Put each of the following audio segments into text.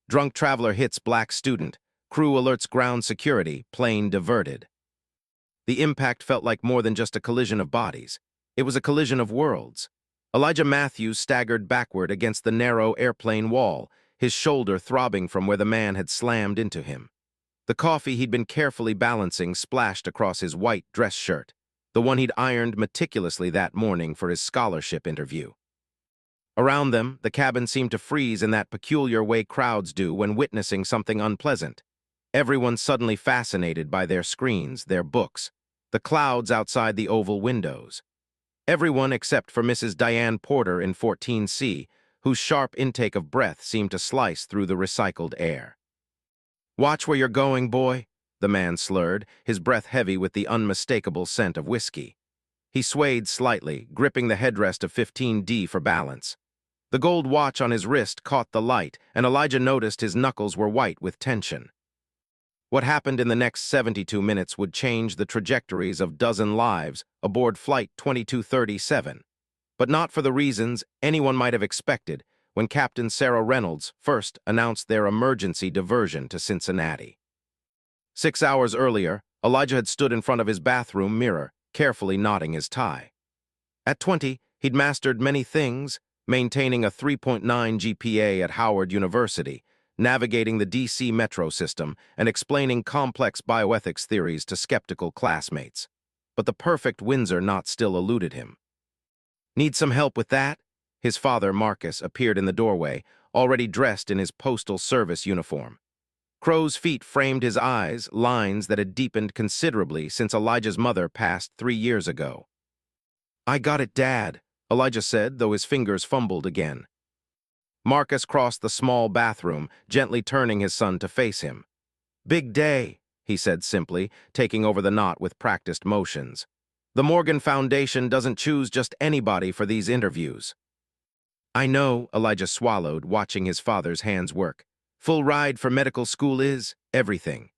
Drunk traveler hits black student. Crew alerts ground security. Plane diverted. The impact felt like more than just a collision of bodies. It was a collision of worlds. Elijah Matthews staggered backward against the narrow airplane wall, his shoulder throbbing from where the man had slammed into him. The coffee he'd been carefully balancing splashed across his white dress shirt, the one he'd ironed meticulously that morning for his scholarship interview. Around them, the cabin seemed to freeze in that peculiar way crowds do when witnessing something unpleasant. Everyone suddenly fascinated by their screens, their books, the clouds outside the oval windows. Everyone except for Mrs. Diane Porter in 14C, whose sharp intake of breath seemed to slice through the recycled air. "Watch where you're going, boy," the man slurred, his breath heavy with the unmistakable scent of whiskey. He swayed slightly, gripping the headrest of 15D for balance. The gold watch on his wrist caught the light, and Elijah noticed his knuckles were white with tension. What happened in the next 72 minutes would change the trajectories of dozen lives aboard Flight 2237, but not for the reasons anyone might have expected when Captain Sarah Reynolds first announced their emergency diversion to Cincinnati. 6 hours earlier, Elijah had stood in front of his bathroom mirror, carefully knotting his tie. At 20, he'd mastered many things, maintaining a 3.9 GPA at Howard University, navigating the DC metro system, and explaining complex bioethics theories to skeptical classmates. But the perfect Windsor knot still eluded him. "Need some help with that?" His father, Marcus, appeared in the doorway, already dressed in his postal service uniform. Crow's feet framed his eyes, lines that had deepened considerably since Elijah's mother passed 3 years ago. "I got it, Dad," Elijah said, though his fingers fumbled again. Marcus crossed the small bathroom, gently turning his son to face him. "Big day," he said simply, taking over the knot with practiced motions. "The Morgan Foundation doesn't choose just anybody for these interviews." "I know," Elijah swallowed, watching his father's hands work. "Full ride for medical school is everything."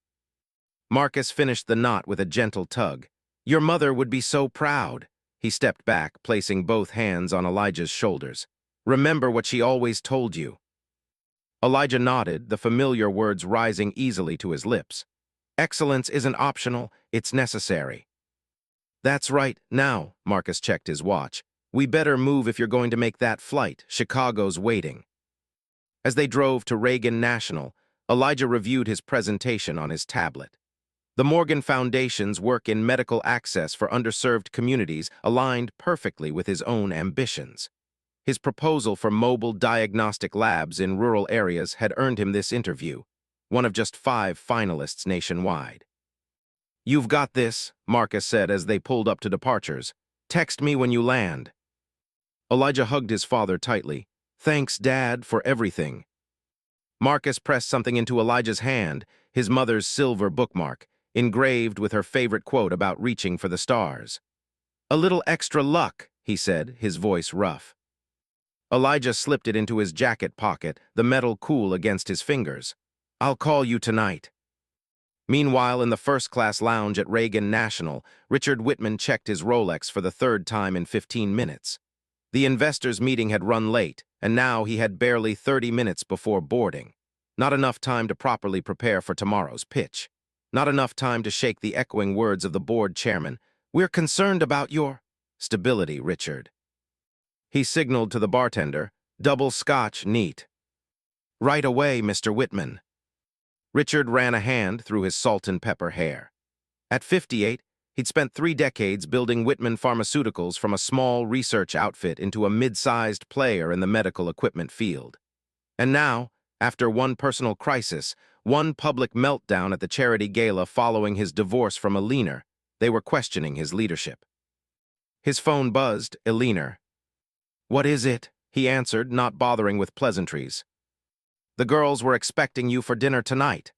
Marcus finished the knot with a gentle tug. "Your mother would be so proud." He stepped back, placing both hands on Elijah's shoulders. "Remember what she always told you." Elijah nodded, the familiar words rising easily to his lips. "Excellence isn't optional, it's necessary." "That's right. Now," Marcus checked his watch, "we better move if you're going to make that flight. Chicago's waiting." As they drove to Reagan National, Elijah reviewed his presentation on his tablet. The Morgan Foundation's work in medical access for underserved communities aligned perfectly with his own ambitions. His proposal for mobile diagnostic labs in rural areas had earned him this interview, one of just 5 finalists nationwide. "You've got this," Marcus said as they pulled up to departures. "Text me when you land." Elijah hugged his father tightly. "Thanks, Dad, for everything." Marcus pressed something into Elijah's hand, his mother's silver bookmark, engraved with her favorite quote about reaching for the stars. "A little extra luck," he said, his voice rough. Elijah slipped it into his jacket pocket, the metal cool against his fingers. "I'll call you tonight." Meanwhile, in the first-class lounge at Reagan National, Richard Whitman checked his Rolex for the 3rd time in 15 minutes. The investors' meeting had run late, and now he had barely 30 minutes before boarding. Not enough time to properly prepare for tomorrow's pitch. Not enough time to shake the echoing words of the board chairman. "We're concerned about your stability, Richard." He signaled to the bartender, "Double scotch, neat." "Right away, Mr. Whitman." Richard ran a hand through his salt and pepper hair. At 58, he'd spent 3 decades building Whitman Pharmaceuticals from a small research outfit into a mid-sized player in the medical equipment field. And now, after one personal crisis, one public meltdown at the charity gala following his divorce from Eleanor, they were questioning his leadership. His phone buzzed. "Eleanor." "What is it?" he answered, not bothering with pleasantries. "The girls were expecting you for dinner tonight."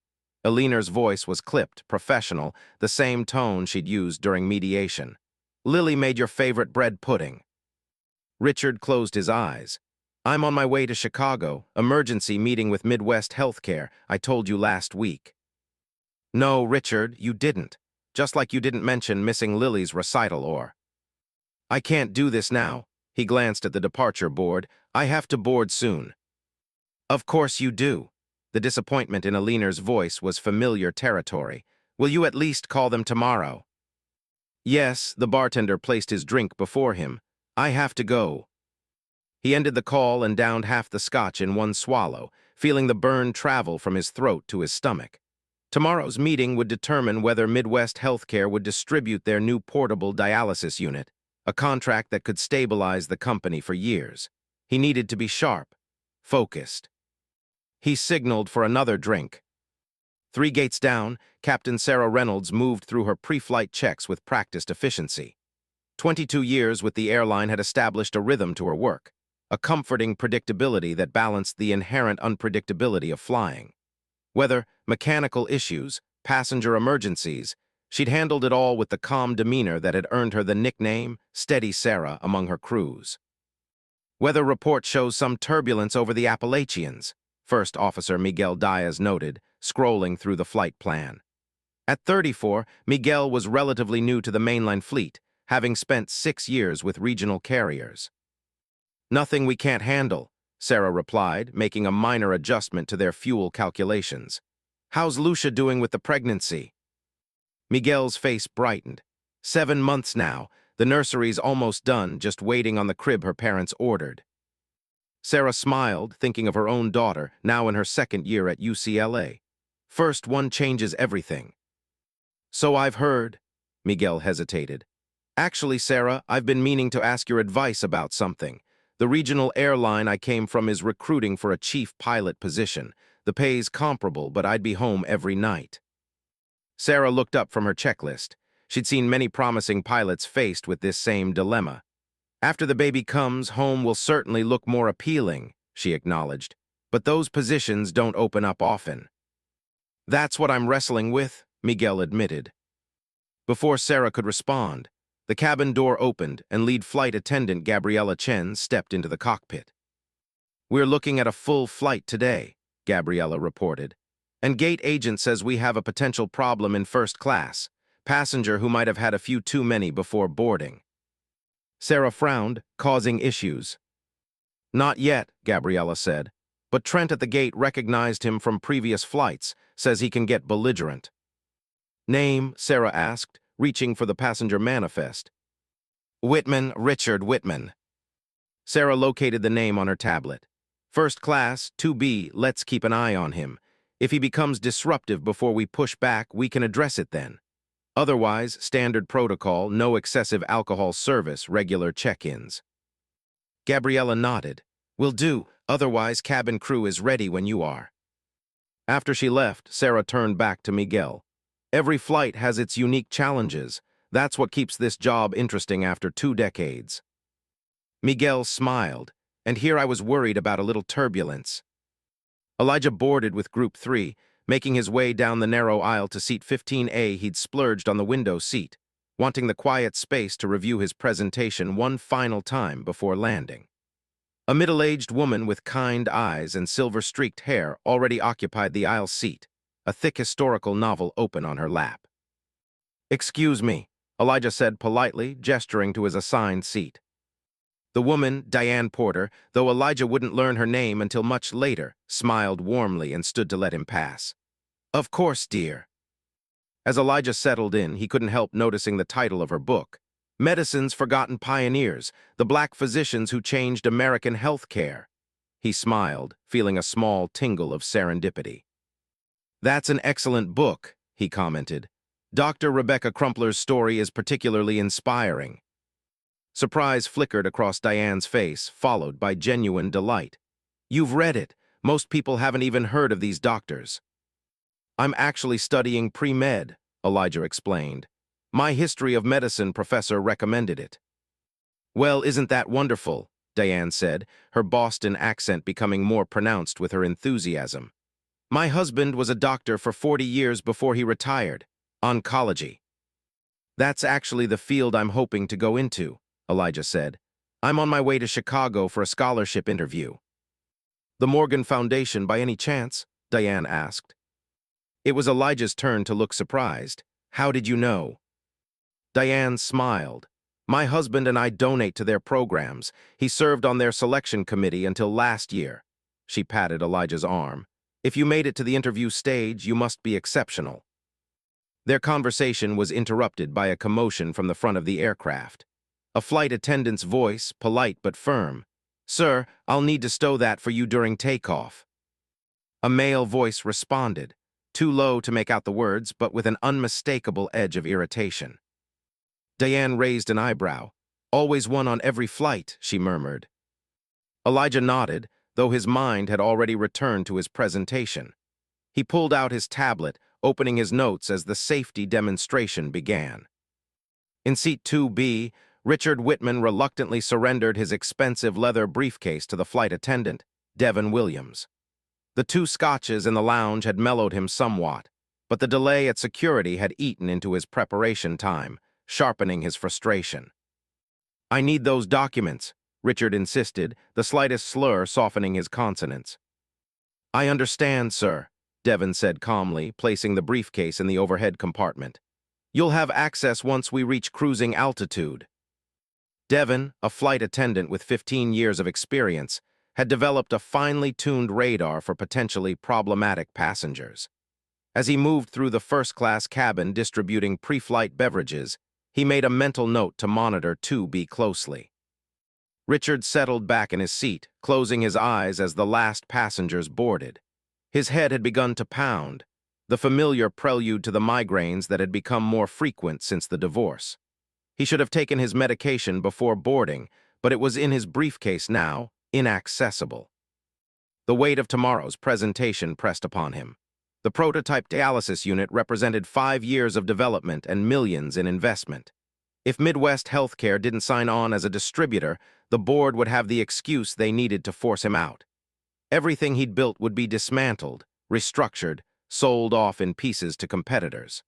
Eleanor's voice was clipped, professional, the same tone she'd used during mediation. "Lily made your favorite bread pudding." Richard closed his eyes. "I'm on my way to Chicago, emergency meeting with Midwest Healthcare, I told you last week." "No, Richard, you didn't. Just like you didn't mention missing Lily's recital or." "I can't do this now." He glanced at the departure board. "I have to board soon." "Of course you do." The disappointment in Aliner's voice was familiar territory. Will you at least call them tomorrow? Yes, the bartender placed his drink before him. I have to go. He ended the call and downed half the scotch in one swallow, feeling the burn travel from his throat to his stomach. Tomorrow's meeting would determine whether Midwest Healthcare would distribute their new portable dialysis unit, a contract that could stabilize the company for years. He needed to be sharp, focused. He signaled for another drink. 3 gates down, Captain Sarah Reynolds moved through her pre-flight checks with practiced efficiency. 22 years with the airline had established a rhythm to her work, a comforting predictability that balanced the inherent unpredictability of flying. Whether mechanical issues, passenger emergencies, she'd handled it all with the calm demeanor that had earned her the nickname Steady Sarah among her crews. Weather report shows some turbulence over the Appalachians, First Officer Miguel Diaz noted, scrolling through the flight plan. At 34, Miguel was relatively new to the mainline fleet, having spent 6 years with regional carriers. Nothing we can't handle, Sarah replied, making a minor adjustment to their fuel calculations. How's Lucia doing with the pregnancy? Miguel's face brightened. 7 months now. The nursery's almost done, just waiting on the crib her parents ordered. Sarah smiled, thinking of her own daughter, now in her 2nd year at UCLA. First one changes everything. So I've heard. Miguel hesitated. Actually, Sarah, I've been meaning to ask your advice about something. The regional airline I came from is recruiting for a chief pilot position. The pay's comparable, but I'd be home every night. Sarah looked up from her checklist. She'd seen many promising pilots faced with this same dilemma. After the baby comes, home will certainly look more appealing, she acknowledged. But those positions don't open up often. That's what I'm wrestling with, Miguel admitted. Before Sarah could respond, the cabin door opened and lead flight attendant Gabriella Chen stepped into the cockpit. We're looking at a full flight today, Gabriella reported. And gate agent says we have a potential problem in first class, passenger who might have had a few too many before boarding. Sarah frowned, causing issues. Not yet, Gabriella said, but Trent at the gate recognized him from previous flights, says he can get belligerent. Name, Sarah asked, reaching for the passenger manifest. Whitman, Richard Whitman. Sarah located the name on her tablet. First class, 2B, let's keep an eye on him. If he becomes disruptive before we push back, we can address it then. Otherwise, standard protocol, no excessive alcohol service, regular check-ins. Gabriella nodded. Will do, otherwise cabin crew is ready when you are. After she left, Sarah turned back to Miguel. Every flight has its unique challenges. That's what keeps this job interesting after 2 decades. Miguel smiled, and here I was worried about a little turbulence. Elijah boarded with Group 3, making his way down the narrow aisle to seat 15A. He'd splurged on the window seat, wanting the quiet space to review his presentation one final time before landing. A middle-aged woman with kind eyes and silver-streaked hair already occupied the aisle seat, a thick historical novel open on her lap. Excuse me, Elijah said politely, gesturing to his assigned seat. The woman, Diane Porter, though Elijah wouldn't learn her name until much later, smiled warmly and stood to let him pass. Of course, dear. As Elijah settled in, he couldn't help noticing the title of her book, Medicine's Forgotten Pioneers, the Black Physicians Who Changed American Health Care. He smiled, feeling a small tingle of serendipity. That's an excellent book, he commented. Dr. Rebecca Crumpler's story is particularly inspiring. Surprise flickered across Diane's face, followed by genuine delight. You've read it. Most people haven't even heard of these doctors. I'm actually studying pre-med, Elijah explained. My history of medicine professor recommended it. Well, isn't that wonderful, Diane said, her Boston accent becoming more pronounced with her enthusiasm. My husband was a doctor for 40 years before he retired. Oncology. That's actually the field I'm hoping to go into, Elijah said. I'm on my way to Chicago for a scholarship interview. The Morgan Foundation, by any chance? Diane asked. It was Elijah's turn to look surprised. How did you know? Diane smiled. My husband and I donate to their programs. He served on their selection committee until last year. She patted Elijah's arm. If you made it to the interview stage, you must be exceptional. Their conversation was interrupted by a commotion from the front of the aircraft. A flight attendant's voice, polite but firm. "Sir, I'll need to stow that for you during takeoff." A male voice responded, too low to make out the words, but with an unmistakable edge of irritation. Diane raised an eyebrow. "Always one on every flight," she murmured. Elijah nodded, though his mind had already returned to his presentation. He pulled out his tablet, opening his notes as the safety demonstration began. In seat 2B, Richard Whitman reluctantly surrendered his expensive leather briefcase to the flight attendant, Devin Williams. The 2 scotches in the lounge had mellowed him somewhat, but the delay at security had eaten into his preparation time, sharpening his frustration. "I need those documents," Richard insisted, the slightest slur softening his consonants. "I understand, sir," Devin said calmly, placing the briefcase in the overhead compartment. "You'll have access once we reach cruising altitude." Devin, a flight attendant with 15 years of experience, had developed a finely tuned radar for potentially problematic passengers. As he moved through the first-class cabin distributing pre-flight beverages, he made a mental note to monitor 2B closely. Richard settled back in his seat, closing his eyes as the last passengers boarded. His head had begun to pound, the familiar prelude to the migraines that had become more frequent since the divorce. He should have taken his medication before boarding, but it was in his briefcase now, inaccessible. The weight of tomorrow's presentation pressed upon him. The prototype dialysis unit represented 5 years of development and millions in investment. If Midwest Healthcare didn't sign on as a distributor, the board would have the excuse they needed to force him out. Everything he'd built would be dismantled, restructured, sold off in pieces to competitors.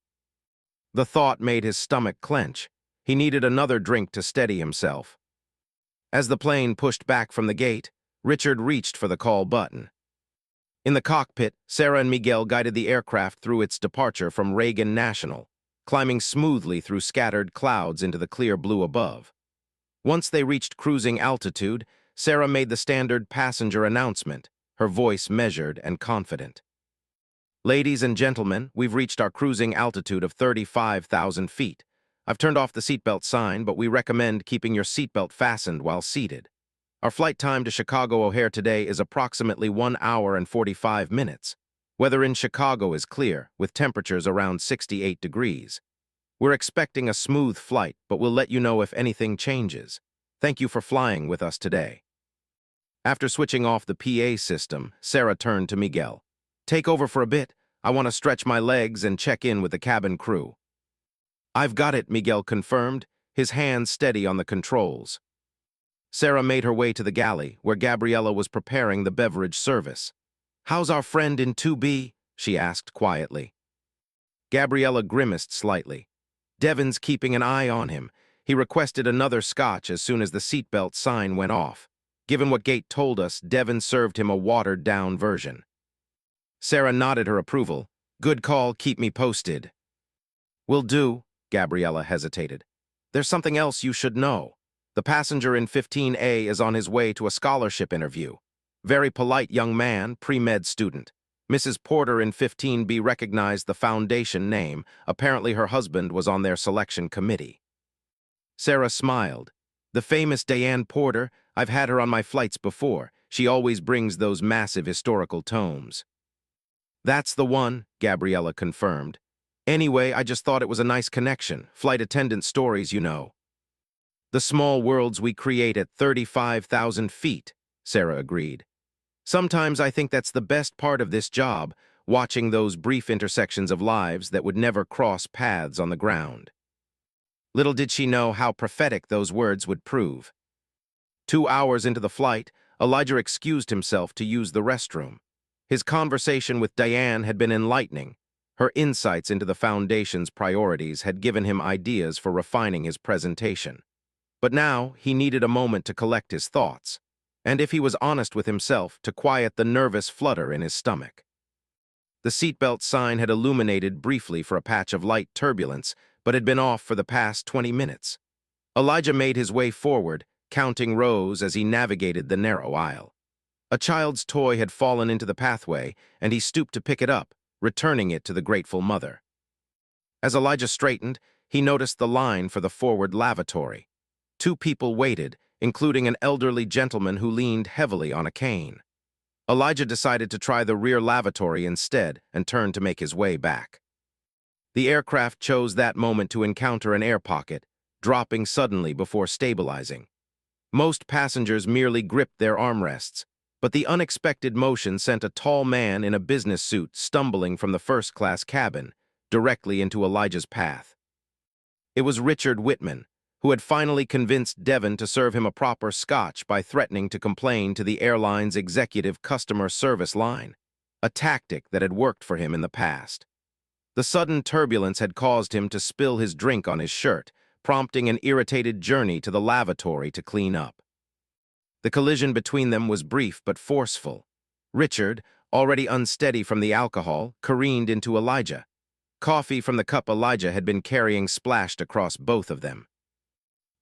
The thought made his stomach clench. He needed another drink to steady himself. As the plane pushed back from the gate, Richard reached for the call button. In the cockpit, Sarah and Miguel guided the aircraft through its departure from Reagan National, climbing smoothly through scattered clouds into the clear blue above. Once they reached cruising altitude, Sarah made the standard passenger announcement, her voice measured and confident. "Ladies and gentlemen, we've reached our cruising altitude of 35,000 feet. I've turned off the seatbelt sign, but we recommend keeping your seatbelt fastened while seated. Our flight time to Chicago O'Hare today is approximately 1 hour and 45 minutes. Weather in Chicago is clear, with temperatures around 68 degrees. We're expecting a smooth flight, but we'll let you know if anything changes. Thank you for flying with us today." After switching off the PA system, Sarah turned to Miguel. "Take over for a bit. I want to stretch my legs and check in with the cabin crew." "I've got it," Miguel confirmed, his hands steady on the controls. Sarah made her way to the galley, where Gabriella was preparing the beverage service. "How's our friend in 2B?" she asked quietly. Gabriella grimaced slightly. "Devin's keeping an eye on him. He requested another scotch as soon as the seatbelt sign went off. Given what Gate told us, Devin served him a watered-down version." Sarah nodded her approval. "Good call, keep me posted." "Will do," Gabriella hesitated. "There's something else you should know. The passenger in 15A is on his way to a scholarship interview. Very polite young man, pre-med student. Mrs. Porter in 15B recognized the foundation name. Apparently her husband was on their selection committee." Sarah smiled. "The famous Diane Porter, I've had her on my flights before. She always brings those massive historical tomes." "That's the one," Gabriella confirmed. "Anyway, I just thought it was a nice connection. Flight attendant stories, you know." "The small worlds we create at 35,000 feet, Sarah agreed. "Sometimes I think that's the best part of this job, watching those brief intersections of lives that would never cross paths on the ground." Little did she know how prophetic those words would prove. 2 hours into the flight, Elijah excused himself to use the restroom. His conversation with Diane had been enlightening. Her insights into the Foundation's priorities had given him ideas for refining his presentation. But now he needed a moment to collect his thoughts, and if he was honest with himself, to quiet the nervous flutter in his stomach. The seatbelt sign had illuminated briefly for a patch of light turbulence, but had been off for the past 20 minutes. Elijah made his way forward, counting rows as he navigated the narrow aisle. A child's toy had fallen into the pathway, and he stooped to pick it up, returning it to the grateful mother. As Elijah straightened, he noticed the line for the forward lavatory. Two people waited, including an elderly gentleman who leaned heavily on a cane. Elijah decided to try the rear lavatory instead and turned to make his way back. The aircraft chose that moment to encounter an air pocket, dropping suddenly before stabilizing. Most passengers merely gripped their armrests, but the unexpected motion sent a tall man in a business suit stumbling from the first-class cabin, directly into Elijah's path. It was Richard Whitman, who had finally convinced Devon to serve him a proper scotch by threatening to complain to the airline's executive customer service line, a tactic that had worked for him in the past. The sudden turbulence had caused him to spill his drink on his shirt, prompting an irritated journey to the lavatory to clean up. The collision between them was brief but forceful. Richard, already unsteady from the alcohol, careened into Elijah. Coffee from the cup Elijah had been carrying splashed across both of them.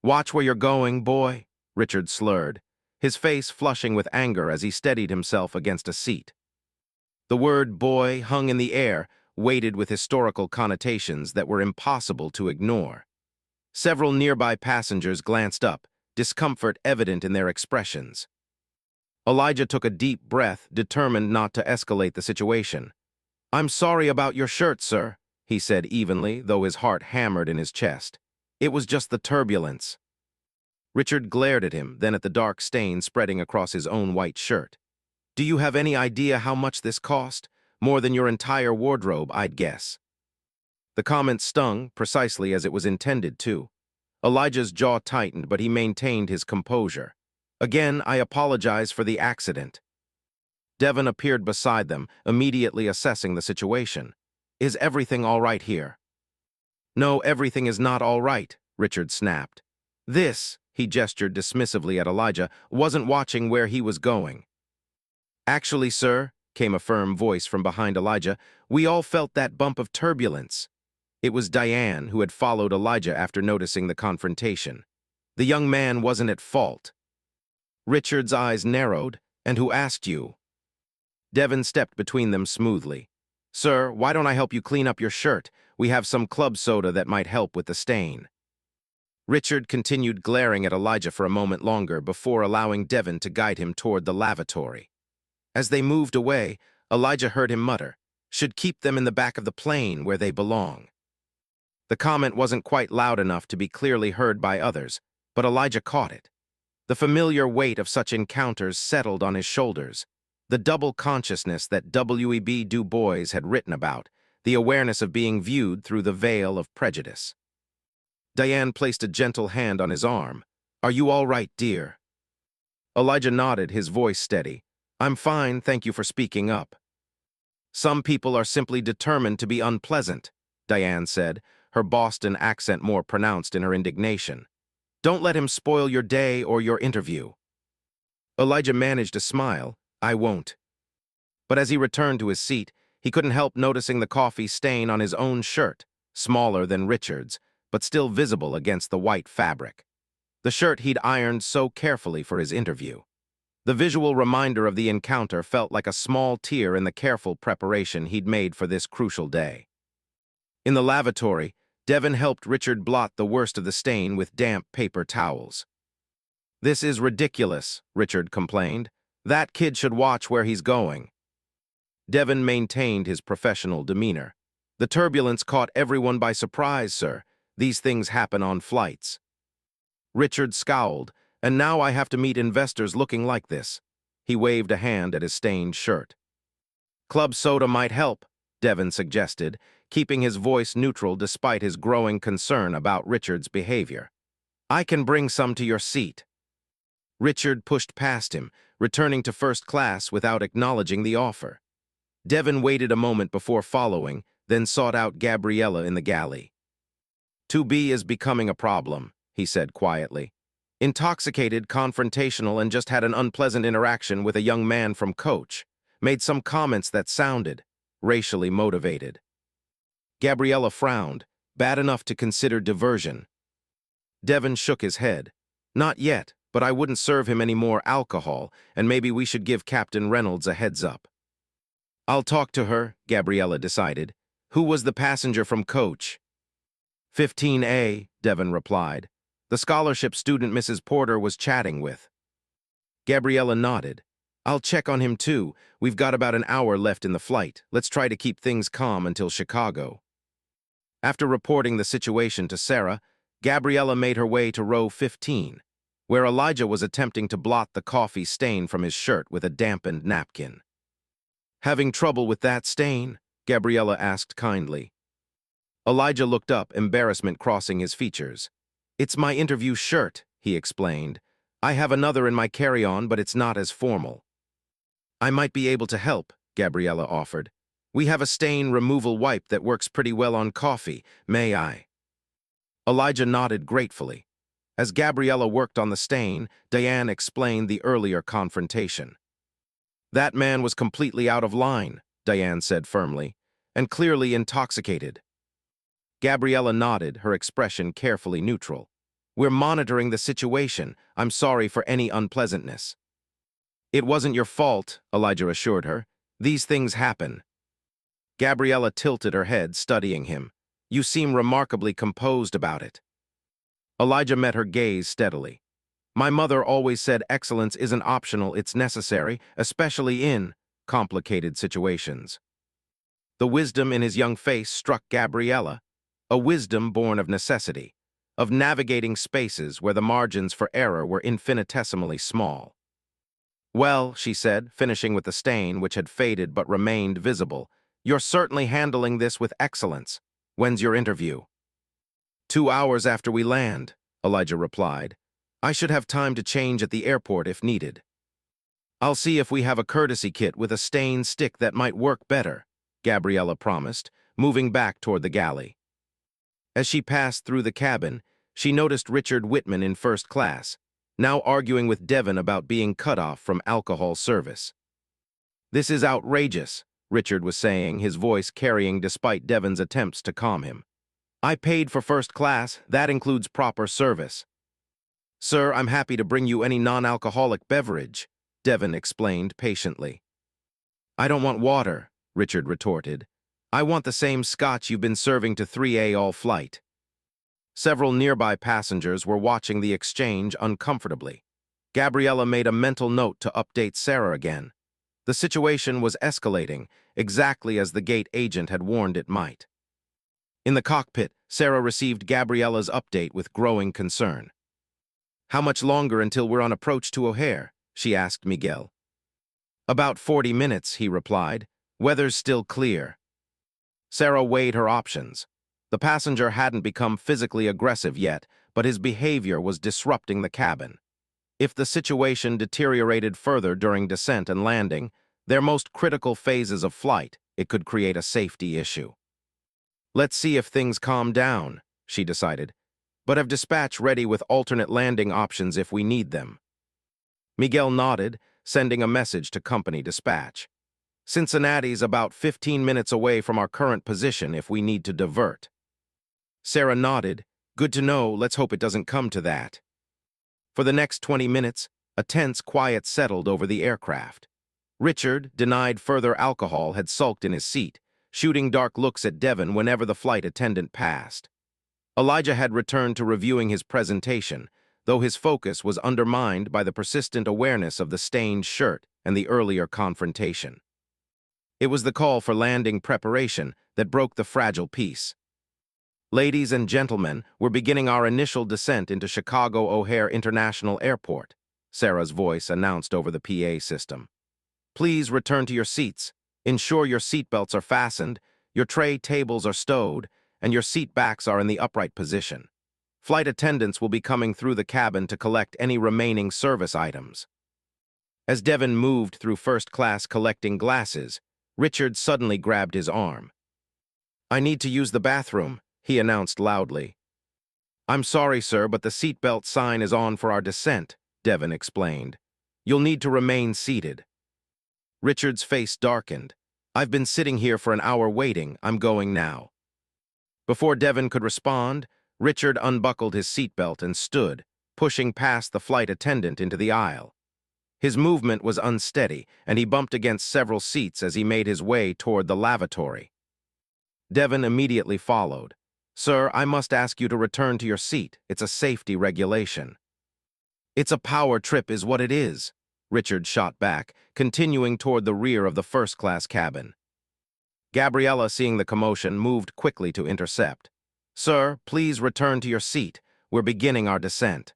"Watch where you're going, boy," Richard slurred, his face flushing with anger as he steadied himself against a seat. The word boy hung in the air, weighted with historical connotations that were impossible to ignore. Several nearby passengers glanced up, discomfort evident in their expressions. Elijah took a deep breath, determined not to escalate the situation. "I'm sorry about your shirt, sir," he said evenly, though his heart hammered in his chest. "It was just the turbulence." Richard glared at him, then at the dark stain spreading across his own white shirt. "Do you have any idea how much this cost? More than your entire wardrobe, I'd guess." The comment stung, precisely as it was intended to. Elijah's jaw tightened, but he maintained his composure. "Again, I apologize for the accident." Devon appeared beside them, immediately assessing the situation. "Is everything all right here?" "No, everything is not all right," Richard snapped. "This," he gestured dismissively at Elijah, "wasn't watching where he was going." "Actually, sir," came a firm voice from behind Elijah, "we all felt that bump of turbulence." It was Diane, who had followed Elijah after noticing the confrontation. "The young man wasn't at fault." Richard's eyes narrowed. "And who asked you?" Devon stepped between them smoothly. "Sir, why don't I help you clean up your shirt? We have some club soda that might help with the stain." Richard continued glaring at Elijah for a moment longer before allowing Devon to guide him toward the lavatory. As they moved away, Elijah heard him mutter, "Should keep them in the back of the plane where they belong." The comment wasn't quite loud enough to be clearly heard by others, but Elijah caught it. The familiar weight of such encounters settled on his shoulders. The double consciousness that W.E.B. Du Bois had written about, the awareness of being viewed through the veil of prejudice. Diane placed a gentle hand on his arm. "Are you all right, dear?" Elijah nodded, his voice steady. "I'm fine, thank you for speaking up." "Some people are simply determined to be unpleasant," Diane said, her Boston accent more pronounced in her indignation. "Don't let him spoil your day or your interview." Elijah managed a smile. "I won't." But as he returned to his seat, he couldn't help noticing the coffee stain on his own shirt, smaller than Richard's, but still visible against the white fabric. The shirt he'd ironed so carefully for his interview. The visual reminder of the encounter felt like a small tear in the careful preparation he'd made for this crucial day. In the lavatory, Devon helped Richard blot the worst of the stain with damp paper towels. "This is ridiculous," Richard complained. "That kid should watch where he's going." Devon maintained his professional demeanor. "The turbulence caught everyone by surprise, sir. These things happen on flights." Richard scowled. "And now I have to meet investors looking like this." He waved a hand at his stained shirt. "Club soda might help," Devon suggested, keeping his voice neutral despite his growing concern about Richard's behavior. "I can bring some to your seat." Richard pushed past him, returning to first class without acknowledging the offer. Devon waited a moment before following, then sought out Gabriella in the galley. "2B is becoming a problem," he said quietly. "Intoxicated, confrontational, and just had an unpleasant interaction with a young man from Coach. Made some comments that sounded racially motivated." Gabriella frowned, bad enough to consider diversion. Devon shook his head. "Not yet, but I wouldn't serve him any more alcohol, and maybe we should give Captain Reynolds a heads up. I'll talk to her, Gabriella decided. Who was the passenger from coach? 15A, Devon replied. The scholarship student Mrs. Porter was chatting with. Gabriella nodded. I'll check on him too. We've got about an hour left in the flight. Let's try to keep things calm until Chicago. After reporting the situation to Sarah, Gabriella made her way to row 15, where Elijah was attempting to blot the coffee stain from his shirt with a dampened napkin. Having trouble with that stain? Gabriella asked kindly. Elijah looked up, embarrassment crossing his features. It's my interview shirt, he explained. I have another in my carry-on, but it's not as formal. I might be able to help, Gabriella offered. We have a stain removal wipe that works pretty well on coffee. May I? Elijah nodded gratefully. As Gabriella worked on the stain, Diane explained the earlier confrontation. That man was completely out of line, Diane said firmly, and clearly intoxicated. Gabriella nodded, her expression carefully neutral. We're monitoring the situation. I'm sorry for any unpleasantness. It wasn't your fault, Elijah assured her. These things happen. Gabriella tilted her head, studying him. You seem remarkably composed about it. Elijah met her gaze steadily. My mother always said excellence isn't optional, it's necessary, especially in complicated situations. The wisdom in his young face struck Gabriella, a wisdom born of necessity, of navigating spaces where the margins for error were infinitesimally small. Well, she said, finishing with the stain which had faded but remained visible, you're certainly handling this with excellence. When's your interview? 2 hours after we land, Elijah replied. I should have time to change at the airport if needed. I'll see if we have a courtesy kit with a stain stick that might work better, Gabriella promised, moving back toward the galley. As she passed through the cabin, she noticed Richard Whitman in first class, now arguing with Devon about being cut off from alcohol service. This is outrageous, Richard was saying, his voice carrying despite Devon's attempts to calm him. I paid for first class, that includes proper service. Sir, I'm happy to bring you any non-alcoholic beverage, Devon explained patiently. I don't want water, Richard retorted. I want the same scotch you've been serving to 3A all flight. Several nearby passengers were watching the exchange uncomfortably. Gabriella made a mental note to update Sarah again. The situation was escalating, exactly as the gate agent had warned it might. In the cockpit, Sarah received Gabriella's update with growing concern. How much longer until we're on approach to O'Hare? She asked Miguel. About 40 minutes, he replied. Weather's still clear. Sarah weighed her options. The passenger hadn't become physically aggressive yet, but his behavior was disrupting the cabin. If the situation deteriorated further during descent and landing, their most critical phases of flight, it could create a safety issue. Let's see if things calm down, she decided, but have dispatch ready with alternate landing options if we need them. Miguel nodded, sending a message to company dispatch. Cincinnati's about 15 minutes away from our current position if we need to divert. Sarah nodded. Good to know, let's hope it doesn't come to that. For the next 20 minutes, a tense quiet settled over the aircraft. Richard, denied further alcohol, had sulked in his seat, shooting dark looks at Devon whenever the flight attendant passed. Elijah had returned to reviewing his presentation, though his focus was undermined by the persistent awareness of the stained shirt and the earlier confrontation. It was the call for landing preparation that broke the fragile peace. Ladies and gentlemen, we're beginning our initial descent into Chicago O'Hare International Airport, Sarah's voice announced over the PA system. Please return to your seats. Ensure your seatbelts are fastened, your tray tables are stowed, and your seat backs are in the upright position. Flight attendants will be coming through the cabin to collect any remaining service items. As Devon moved through first class collecting glasses, Richard suddenly grabbed his arm. I need to use the bathroom, he announced loudly. I'm sorry, sir, but the seatbelt sign is on for our descent, Devon explained. You'll need to remain seated. Richard's face darkened. I've been sitting here for an hour waiting. I'm going now. Before Devon could respond, Richard unbuckled his seatbelt and stood, pushing past the flight attendant into the aisle. His movement was unsteady, and he bumped against several seats as he made his way toward the lavatory. Devon immediately followed. "Sir, I must ask you to return to your seat. It's a safety regulation." "It's a power trip is what it is," Richard shot back, continuing toward the rear of the first-class cabin. Gabriella, seeing the commotion, moved quickly to intercept. "Sir, please return to your seat. We're beginning our descent."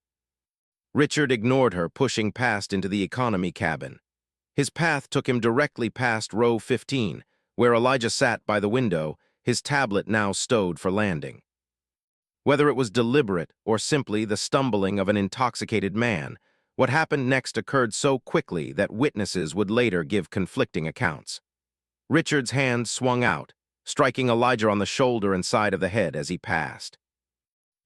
Richard ignored her, pushing past into the economy cabin. His path took him directly past row 15, where Elijah sat by the window, his tablet now stowed for landing. Whether it was deliberate or simply the stumbling of an intoxicated man, what happened next occurred so quickly that witnesses would later give conflicting accounts. Richard's hand swung out, striking Elijah on the shoulder and side of the head as he passed.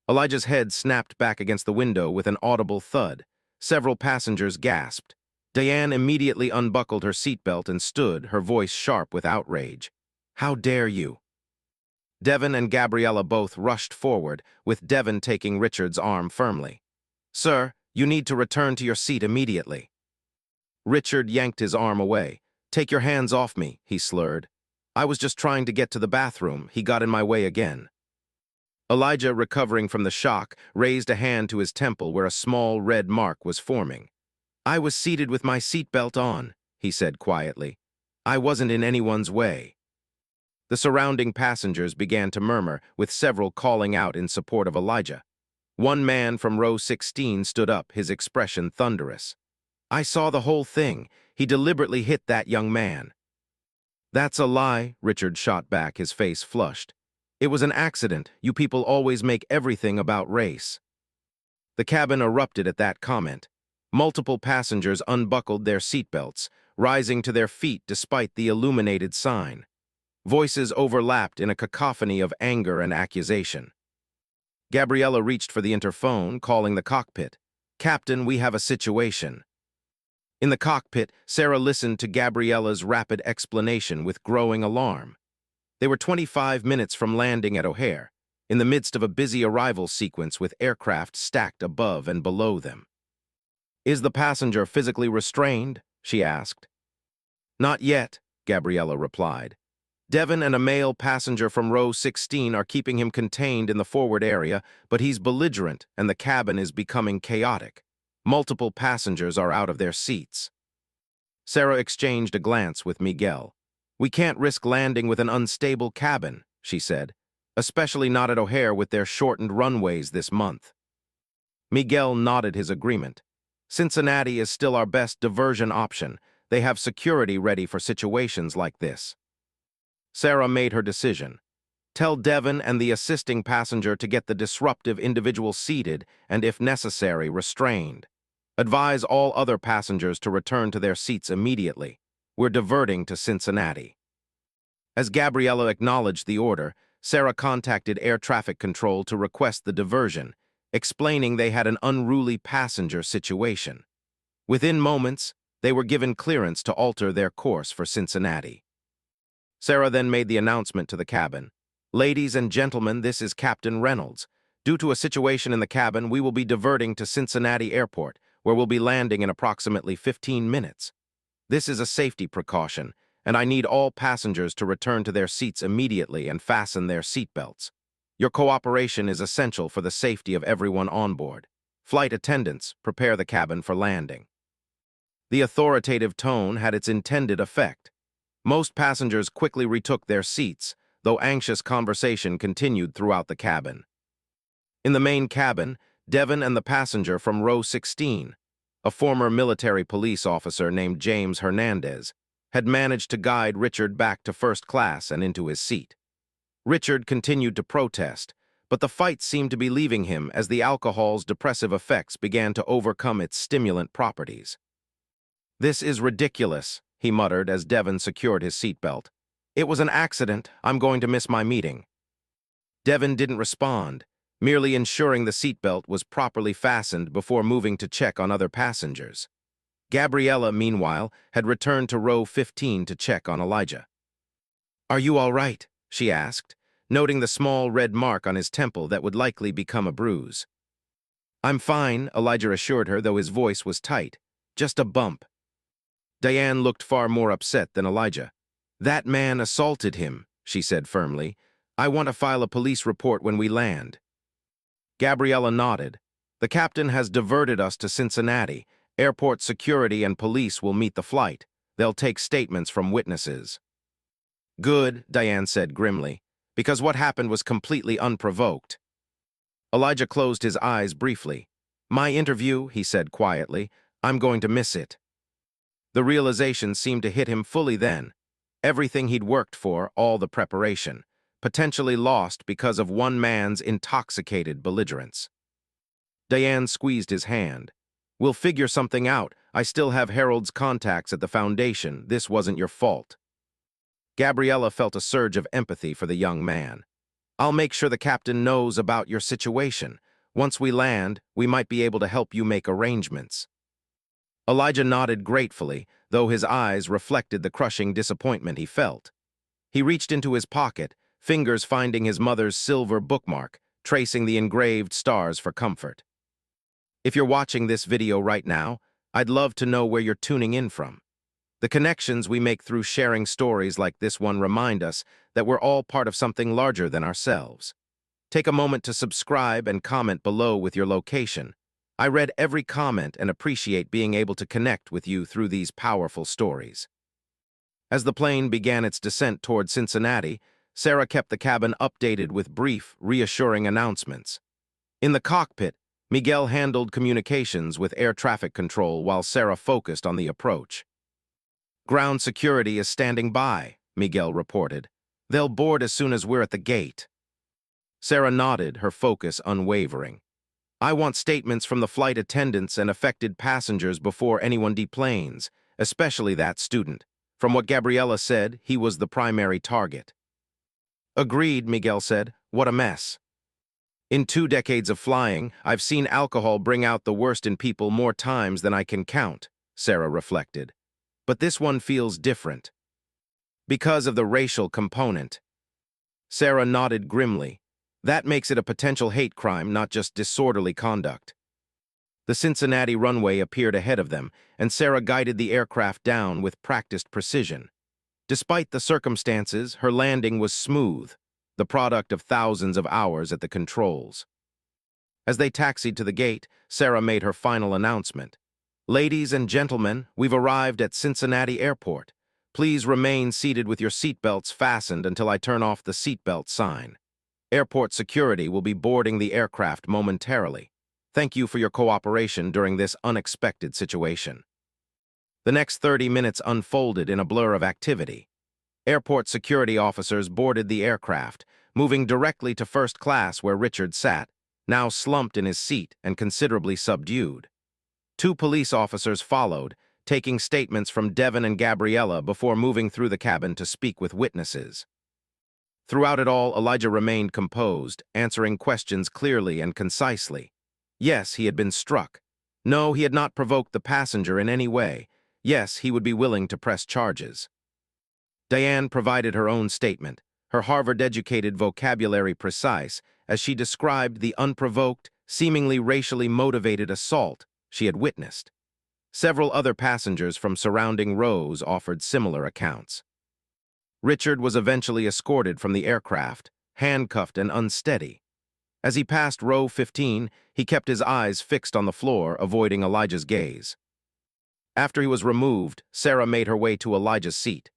Elijah's head snapped back against the window with an audible thud. Several passengers gasped. Diane immediately unbuckled her seatbelt and stood, her voice sharp with outrage. "How dare you?" Devon and Gabriella both rushed forward, with Devon taking Richard's arm firmly. "Sir, you need to return to your seat immediately." Richard yanked his arm away. "Take your hands off me," he slurred. "I was just trying to get to the bathroom. He got in my way again." Elijah, recovering from the shock, raised a hand to his temple where a small red mark was forming. "I was seated with my seatbelt on," he said quietly. "I wasn't in anyone's way." The surrounding passengers began to murmur, with several calling out in support of Elijah. One man from row 16 stood up, his expression thunderous. "I saw the whole thing. He deliberately hit that young man." "That's a lie," Richard shot back, his face flushed. "It was an accident. You people always make everything about race." The cabin erupted at that comment. Multiple passengers unbuckled their seatbelts, rising to their feet despite the illuminated sign. Voices overlapped in a cacophony of anger and accusation. Gabriella reached for the interphone, calling the cockpit. "Captain, we have a situation." In the cockpit, Sarah listened to Gabriella's rapid explanation with growing alarm. They were 25 minutes from landing at O'Hare, in the midst of a busy arrival sequence with aircraft stacked above and below them. "Is the passenger physically restrained?" she asked. "Not yet," Gabriella replied. "Devon and a male passenger from row 16 are keeping him contained in the forward area, but he's belligerent and the cabin is becoming chaotic. Multiple passengers are out of their seats." Sarah exchanged a glance with Miguel. "We can't risk landing with an unstable cabin," she said, "especially not at O'Hare with their shortened runways this month." Miguel nodded his agreement. "Cincinnati is still our best diversion option. They have security ready for situations like this." Sarah made her decision. "Tell Devon and the assisting passenger to get the disruptive individual seated and, if necessary, restrained. Advise all other passengers to return to their seats immediately. We're diverting to Cincinnati." As Gabriella acknowledged the order, Sarah contacted air traffic control to request the diversion, explaining they had an unruly passenger situation. Within moments, they were given clearance to alter their course for Cincinnati. Sarah then made the announcement to the cabin. "Ladies and gentlemen, this is Captain Reynolds. Due to a situation in the cabin, we will be diverting to Cincinnati Airport, where we'll be landing in approximately 15 minutes. This is a safety precaution, and I need all passengers to return to their seats immediately and fasten their seatbelts. Your cooperation is essential for the safety of everyone on board. Flight attendants, prepare the cabin for landing." The authoritative tone had its intended effect. Most passengers quickly retook their seats, though anxious conversation continued throughout the cabin. In the main cabin, Devon and the passenger from row 16, a former military police officer named James Hernandez, had managed to guide Richard back to first class and into his seat. Richard continued to protest, but the fight seemed to be leaving him as the alcohol's depressive effects began to overcome its stimulant properties. "This is ridiculous," he muttered as Devon secured his seatbelt. "It was an accident. I'm going to miss my meeting." Devon didn't respond, merely ensuring the seatbelt was properly fastened before moving to check on other passengers. Gabriella, meanwhile, had returned to row 15 to check on Elijah. "Are you all right?" she asked, noting the small red mark on his temple that would likely become a bruise. I'm fine, Elijah assured her, though his voice was tight. Just a bump. Diane looked far more upset than Elijah. That man assaulted him, she said firmly. I want to file a police report when we land. Gabriella nodded. The captain has diverted us to Cincinnati. Airport security and police will meet the flight. They'll take statements from witnesses. Good, Diane said grimly, because what happened was completely unprovoked. Elijah closed his eyes briefly. My interview, he said quietly. I'm going to miss it. The realization seemed to hit him fully then. Everything he'd worked for, all the preparation, potentially lost because of one man's intoxicated belligerence. Diane squeezed his hand. We'll figure something out. I still have Harold's contacts at the foundation. This wasn't your fault. Gabriella felt a surge of empathy for the young man. I'll make sure the captain knows about your situation. Once we land, we might be able to help you make arrangements. Elijah nodded gratefully, though his eyes reflected the crushing disappointment he felt. He reached into his pocket, fingers finding his mother's silver bookmark, tracing the engraved stars for comfort. If you're watching this video right now, I'd love to know where you're tuning in from. The connections we make through sharing stories like this one remind us that we're all part of something larger than ourselves. Take a moment to subscribe and comment below with your location. I read every comment and appreciate being able to connect with you through these powerful stories. As the plane began its descent toward Cincinnati, Sarah kept the cabin updated with brief, reassuring announcements. In the cockpit, Miguel handled communications with air traffic control while Sarah focused on the approach. Ground security is standing by, Miguel reported. They'll board as soon as we're at the gate. Sarah nodded, her focus unwavering. I want statements from the flight attendants and affected passengers before anyone deplanes, especially that student. From what Gabriella said, he was the primary target. Agreed, Miguel said. What a mess. In 2 decades of flying, I've seen alcohol bring out the worst in people more times than I can count, Sarah reflected. But this one feels different. Because of the racial component. Sarah nodded grimly. That makes it a potential hate crime, not just disorderly conduct. The Cincinnati runway appeared ahead of them, and Sarah guided the aircraft down with practiced precision. Despite the circumstances, her landing was smooth, the product of thousands of hours at the controls. As they taxied to the gate, Sarah made her final announcement. Ladies and gentlemen, we've arrived at Cincinnati Airport. Please remain seated with your seatbelts fastened until I turn off the seatbelt sign. Airport security will be boarding the aircraft momentarily. Thank you for your cooperation during this unexpected situation. The next 30 minutes unfolded in a blur of activity. Airport security officers boarded the aircraft, moving directly to first class where Richard sat, now slumped in his seat and considerably subdued. 2 police officers followed, taking statements from Devon and Gabriella before moving through the cabin to speak with witnesses. Throughout it all, Elijah remained composed, answering questions clearly and concisely. Yes, he had been struck. No, he had not provoked the passenger in any way. Yes, he would be willing to press charges. Diane provided her own statement, her Harvard-educated vocabulary precise, as she described the unprovoked, seemingly racially motivated assault she had witnessed. Several other passengers from surrounding rows offered similar accounts. Richard was eventually escorted from the aircraft, handcuffed and unsteady. As he passed row 15, he kept his eyes fixed on the floor, avoiding Elijah's gaze. After he was removed, Sarah made her way to Elijah's seat.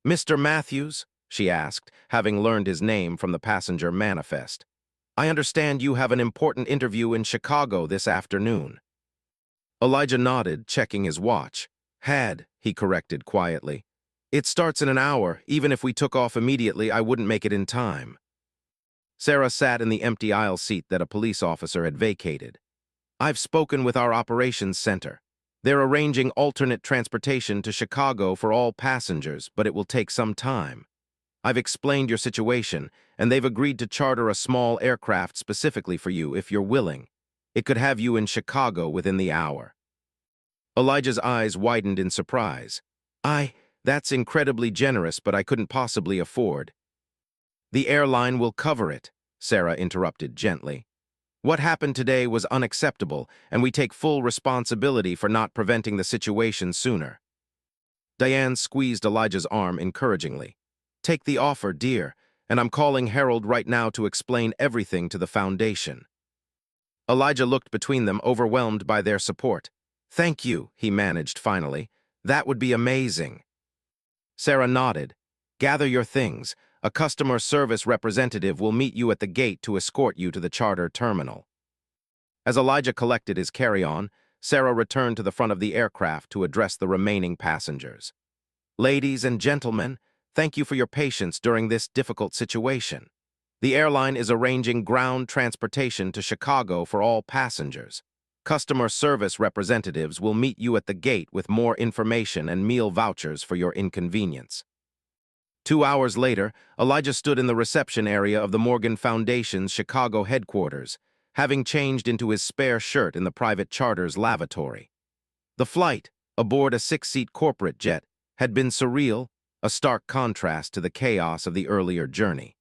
Mr. Matthews, she asked, having learned his name from the passenger manifest. I understand you have an important interview in Chicago this afternoon. Elijah nodded, checking his watch. He corrected quietly. It starts in an hour. Even if we took off immediately, I wouldn't make it in time. Sarah sat in the empty aisle seat that a police officer had vacated. I've spoken with our operations center. They're arranging alternate transportation to Chicago for all passengers, but it will take some time. I've explained your situation, and they've agreed to charter a small aircraft specifically for you if you're willing. It could have you in Chicago within the hour. Elijah's eyes widened in surprise. That's incredibly generous, but I couldn't possibly afford. The airline will cover it, Sarah interrupted gently. What happened today was unacceptable, and we take full responsibility for not preventing the situation sooner. Diane squeezed Elijah's arm encouragingly. Take the offer, dear, and I'm calling Harold right now to explain everything to the Foundation. Elijah looked between them, overwhelmed by their support. Thank you, he managed finally. That would be amazing. Sarah nodded. Gather your things. A customer service representative will meet you at the gate to escort you to the charter terminal. As Elijah collected his carry-on, Sarah returned to the front of the aircraft to address the remaining passengers. Ladies and gentlemen, thank you for your patience during this difficult situation. The airline is arranging ground transportation to Chicago for all passengers. Customer service representatives will meet you at the gate with more information and meal vouchers for your inconvenience. 2 hours later, Elijah stood in the reception area of the Morgan Foundation's Chicago headquarters, having changed into his spare shirt in the private charter's lavatory. The flight, aboard a 6-seat corporate jet, had been surreal, a stark contrast to the chaos of the earlier journey.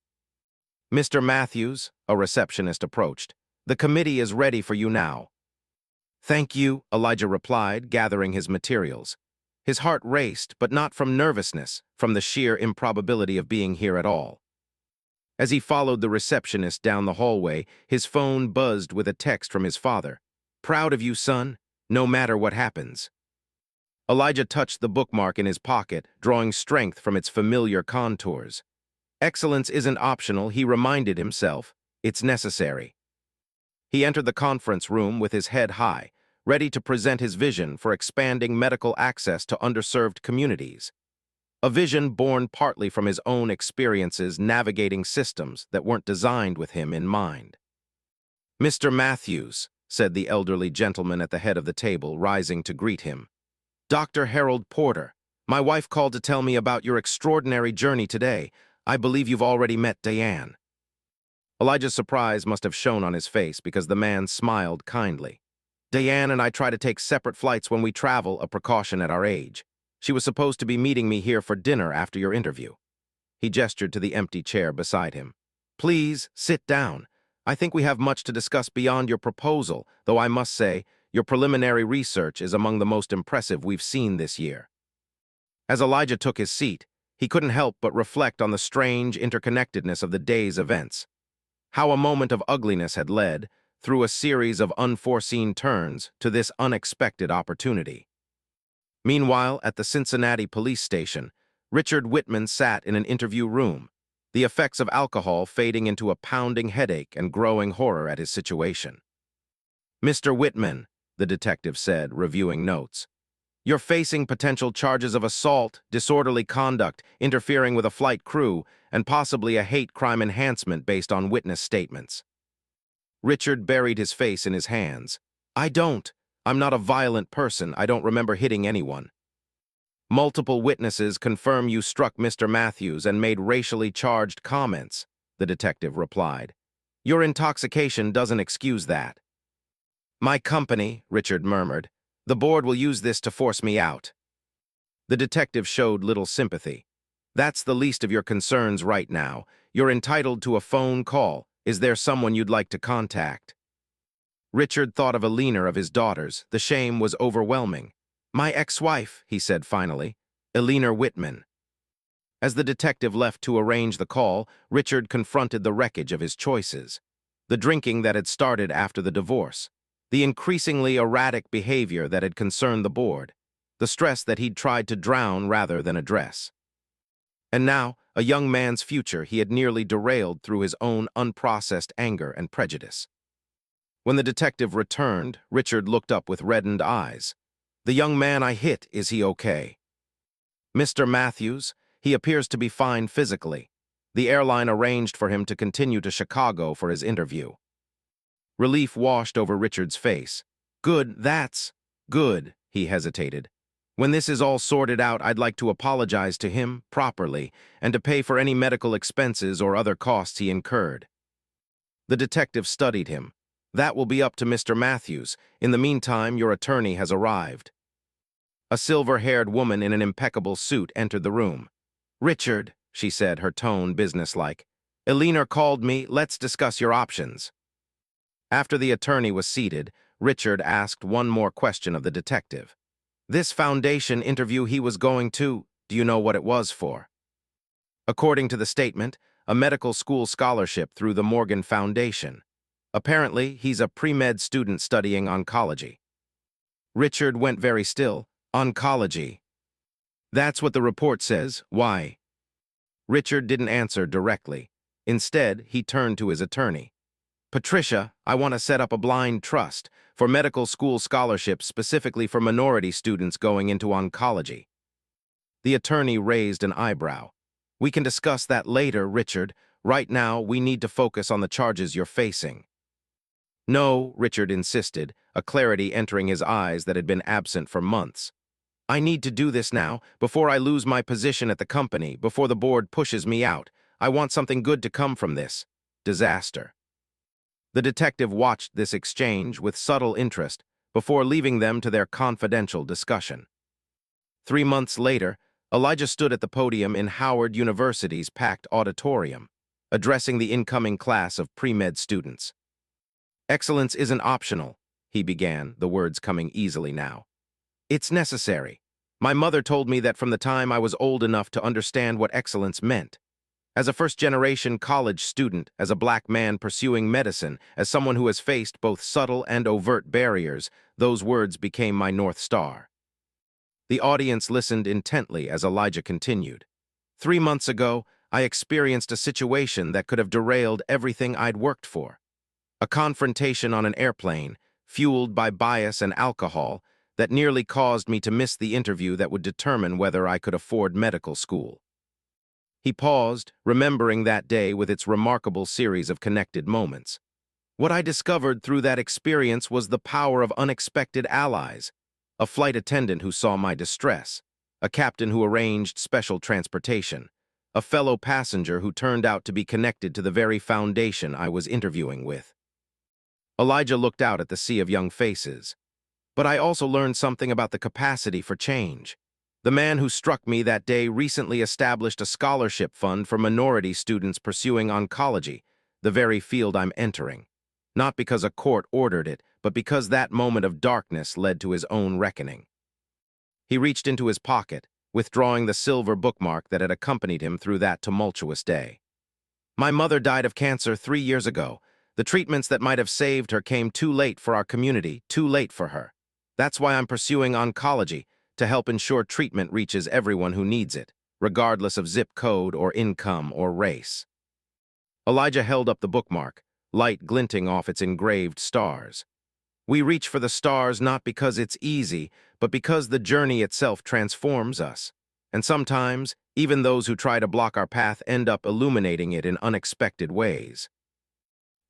Mr. Matthews, a receptionist approached. The committee is ready for you now. Thank you, Elijah replied, gathering his materials. His heart raced, but not from nervousness, from the sheer improbability of being here at all. As he followed the receptionist down the hallway, his phone buzzed with a text from his father. Proud of you, son, no matter what happens. Elijah touched the bookmark in his pocket, drawing strength from its familiar contours. Excellence isn't optional, he reminded himself. It's necessary. He entered the conference room with his head high, ready to present his vision for expanding medical access to underserved communities. A vision born partly from his own experiences navigating systems that weren't designed with him in mind. Mr. Matthews, said the elderly gentleman at the head of the table, rising to greet him. Dr. Harold Porter, my wife called to tell me about your extraordinary journey today. I believe you've already met Diane. Elijah's surprise must have shown on his face because the man smiled kindly. Diane and I try to take separate flights when we travel, a precaution at our age. She was supposed to be meeting me here for dinner after your interview. He gestured to the empty chair beside him. Please, sit down. I think we have much to discuss beyond your proposal, though I must say, your preliminary research is among the most impressive we've seen this year. As Elijah took his seat, he couldn't help but reflect on the strange interconnectedness of the day's events. How a moment of ugliness had led, through a series of unforeseen turns, to this unexpected opportunity. Meanwhile, at the Cincinnati police station, Richard Whitman sat in an interview room, the effects of alcohol fading into a pounding headache and growing horror at his situation. Mr. Whitman, the detective said, reviewing notes, you're facing potential charges of assault, disorderly conduct, interfering with a flight crew, and possibly a hate crime enhancement based on witness statements. Richard buried his face in his hands. I'm not a violent person. I don't remember hitting anyone. Multiple witnesses confirm you struck Mr. Matthews and made racially charged comments, the detective replied. Your intoxication doesn't excuse that. My company, Richard murmured. The board will use this to force me out. The detective showed little sympathy. That's the least of your concerns right now. You're entitled to a phone call. Is there someone you'd like to contact? Richard thought of Eleanor of his daughters. The shame was overwhelming. My ex-wife, he said finally, Eleanor Whitman. As the detective left to arrange the call, Richard confronted the wreckage of his choices. The drinking that had started after the divorce. The increasingly erratic behavior that had concerned the board. The stress that he'd tried to drown rather than address. And now, a young man's future he had nearly derailed through his own unprocessed anger and prejudice. When the detective returned, Richard looked up with reddened eyes. The young man I hit, is he okay? Mr. Matthews, he appears to be fine physically. The airline arranged for him to continue to Chicago for his interview. Relief washed over Richard's face. Good, that's good, he hesitated. When this is all sorted out, I'd like to apologize to him properly and to pay for any medical expenses or other costs he incurred. The detective studied him. That will be up to Mr. Matthews. In the meantime, your attorney has arrived. A silver-haired woman in an impeccable suit entered the room. Richard, she said, her tone businesslike. Eleanor called me. Let's discuss your options. After the attorney was seated, Richard asked one more question of the detective. This foundation interview he was going to, do you know what it was for? According to the statement, a medical school scholarship through the Morgan Foundation. Apparently, he's a pre-med student studying oncology. Richard went very still. Oncology. That's what the report says. Why? Richard didn't answer directly. Instead, he turned to his attorney. Patricia, I want to set up a blind trust for medical school scholarships specifically for minority students going into oncology. The attorney raised an eyebrow. We can discuss that later, Richard. Right now, we need to focus on the charges you're facing. No, Richard insisted, a clarity entering his eyes that had been absent for months. I need to do this now, before I lose my position at the company, before the board pushes me out. I want something good to come from this. Disaster. The detective watched this exchange with subtle interest before leaving them to their confidential discussion. 3 months later, Elijah stood at the podium in Howard University's packed auditorium, addressing the incoming class of pre-med students. Excellence isn't optional, he began, the words coming easily now. It's necessary. My mother told me that from the time I was old enough to understand what excellence meant. As a first-generation college student, as a black man pursuing medicine, as someone who has faced both subtle and overt barriers, those words became my North Star. The audience listened intently as Elijah continued. 3 months ago, I experienced a situation that could have derailed everything I'd worked for. A confrontation on an airplane, fueled by bias and alcohol, that nearly caused me to miss the interview that would determine whether I could afford medical school. He paused, remembering that day with its remarkable series of connected moments. What I discovered through that experience was the power of unexpected allies, a flight attendant who saw my distress, a captain who arranged special transportation, a fellow passenger who turned out to be connected to the very foundation I was interviewing with. Elijah looked out at the sea of young faces. But I also learned something about the capacity for change. The man who struck me that day recently established a scholarship fund for minority students pursuing oncology, the very field I'm entering. Not because a court ordered it, but because that moment of darkness led to his own reckoning. He reached into his pocket, withdrawing the silver bookmark that had accompanied him through that tumultuous day. My mother died of cancer 3 years ago. The treatments that might have saved her came too late for our community, too late for her. That's why I'm pursuing oncology, to help ensure treatment reaches everyone who needs it, regardless of zip code or income or race. Elijah held up the bookmark, light glinting off its engraved stars. We reach for the stars not because it's easy, but because the journey itself transforms us. And sometimes, even those who try to block our path end up illuminating it in unexpected ways.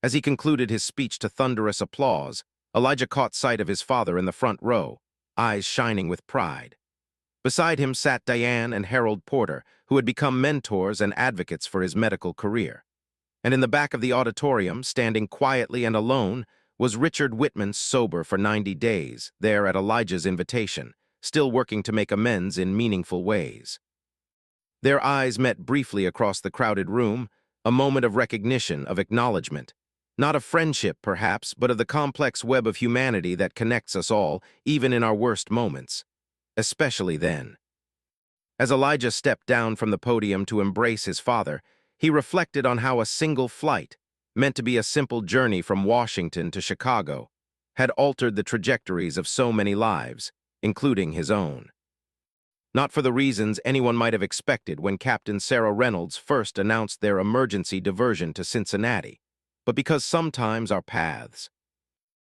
As he concluded his speech to thunderous applause, Elijah caught sight of his father in the front row, eyes shining with pride. Beside him sat Diane and Harold Porter, who had become mentors and advocates for his medical career. And in the back of the auditorium, standing quietly and alone, was Richard Whitman, sober for 90 days, there at Elijah's invitation, still working to make amends in meaningful ways. Their eyes met briefly across the crowded room, a moment of recognition, of acknowledgement. Not of friendship, perhaps, but of the complex web of humanity that connects us all, even in our worst moments. Especially then. As Elijah stepped down from the podium to embrace his father, he reflected on how a single flight, meant to be a simple journey from Washington to Chicago, had altered the trajectories of so many lives, including his own. Not for the reasons anyone might have expected when Captain Sarah Reynolds first announced their emergency diversion to Cincinnati, but because sometimes our paths,